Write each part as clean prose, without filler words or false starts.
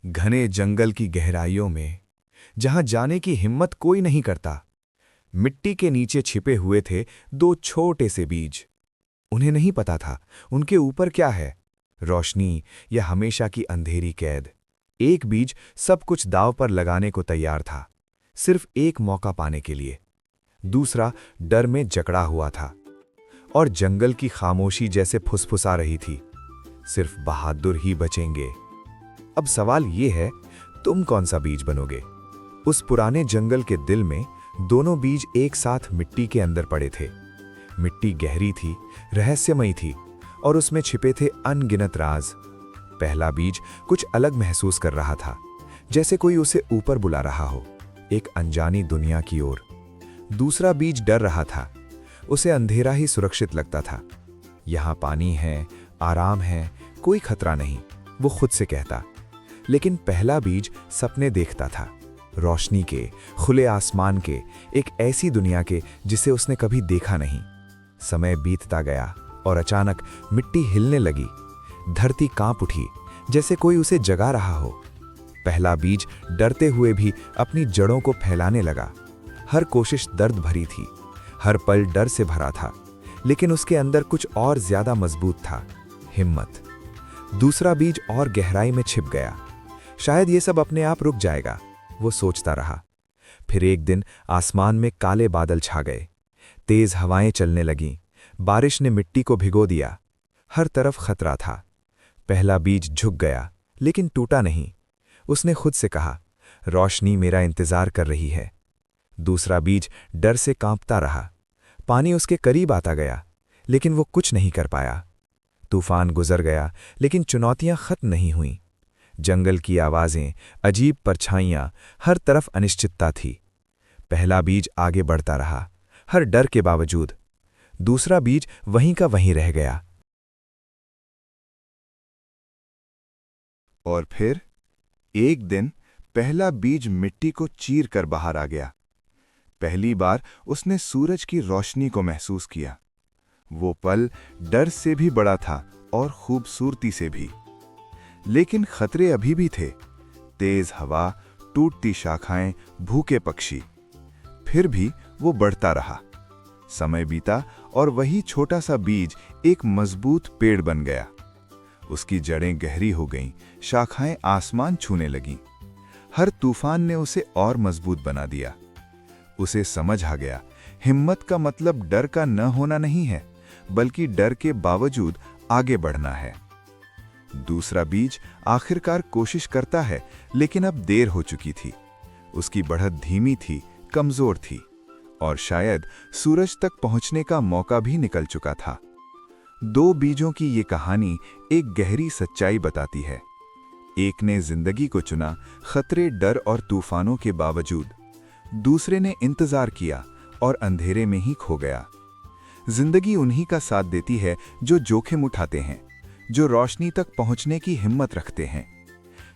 घने जंगल की गहराइयों में, जहां जाने की हिम्मत कोई नहीं करता, मिट्टी के नीचे छिपे हुए थे दो छोटे से बीज। उन्हें नहीं पता था उनके ऊपर क्या है, रोशनी या हमेशा की अंधेरी कैद। एक बीज सब कुछ दांव पर लगाने को तैयार था, सिर्फ एक मौका पाने के लिए। दूसरा डर में जकड़ा हुआ था और जंगल की खामोशी जैसे फुसफुसा रही थी, सिर्फ बहादुर ही बचेंगे। अब सवाल ये है, तुम कौन सा बीज बनोगे? उस पुराने जंगल के दिल में दोनों बीज एक साथ मिट्टी के अंदर पड़े थे। मिट्टी गहरी थी, रहस्यमयी थी और उसमें छिपे थे अनगिनत राज। पहला बीज कुछ अलग महसूस कर रहा था, जैसे कोई उसे ऊपर बुला रहा हो, एक अनजानी दुनिया की ओर। दूसरा बीज डर रहा था, उसे अंधेरा ही सुरक्षित लगता था। यहाँ पानी है, आराम है, कोई खतरा नहीं, वो खुद से कहता। लेकिन पहला बीज सपने देखता था, रोशनी के, खुले आसमान के, एक ऐसी दुनिया के जिसे उसने कभी देखा नहीं। समय बीतता गया और अचानक मिट्टी हिलने लगी। धरती कांप उठी, जैसे कोई उसे जगा रहा हो। पहला बीज डरते हुए भी अपनी जड़ों को फैलाने लगा। हर कोशिश दर्द भरी थी, हर पल डर से भरा था, लेकिन उसके अंदर कुछ और ज्यादा मजबूत था, हिम्मत। दूसरा बीज और गहराई में छिप गया। शायद ये सब अपने आप रुक जाएगा, वो सोचता रहा। फिर एक दिन आसमान में काले बादल छा गए, तेज हवाएं चलने लगीं, बारिश ने मिट्टी को भिगो दिया। हर तरफ खतरा था। पहला बीज झुक गया, लेकिन टूटा नहीं। उसने खुद से कहा, रोशनी मेरा इंतजार कर रही है। दूसरा बीज डर से कांपता रहा। पानी उसके करीब आता गया, लेकिन वो कुछ नहीं कर पाया। तूफान गुजर गया, लेकिन चुनौतियां खत्म नहीं हुईं। जंगल की आवाजें, अजीब परछाइयां, हर तरफ अनिश्चितता थी। पहला बीज आगे बढ़ता रहा, हर डर के बावजूद। दूसरा बीज वहीं का वहीं रह गया। और फिर एक दिन पहला बीज मिट्टी को चीर कर बाहर आ गया। पहली बार उसने सूरज की रोशनी को महसूस किया। वो पल डर से भी बड़ा था और खूबसूरती से भी। लेकिन खतरे अभी भी थे, तेज हवा, टूटती शाखाएं, भूखे पक्षी। फिर भी वो बढ़ता रहा। समय बीता और वही छोटा सा बीज एक मजबूत पेड़ बन गया। उसकी जड़ें गहरी हो गईं, शाखाएं आसमान छूने लगीं। हर तूफान ने उसे और मजबूत बना दिया। उसे समझ आ गया, हिम्मत का मतलब डर का न होना नहीं है, बल्कि डर के बावजूद आगे बढ़ना है। दूसरा बीज आखिरकार कोशिश करता है, लेकिन अब देर हो चुकी थी। उसकी बढ़त धीमी थी, कमजोर थी और शायद सूरज तक पहुंचने का मौका भी निकल चुका था। दो बीजों की ये कहानी एक गहरी सच्चाई बताती है। एक ने जिंदगी को चुना, खतरे, डर और तूफानों के बावजूद। दूसरे ने इंतजार किया और अंधेरे में ही खो गया। जिंदगी उन्हीं का साथ देती है जो जोखिम उठाते हैं, जो रोशनी तक पहुंचने की हिम्मत रखते हैं।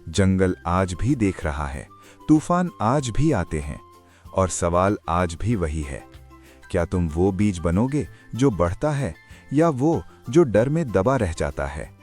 जंगल आज भी देख रहा है, तूफान आज भी आते हैं और सवाल आज भी वही है, क्या तुम वो बीज बनोगे जो बढ़ता है या वो जो डर में दबा रह जाता है?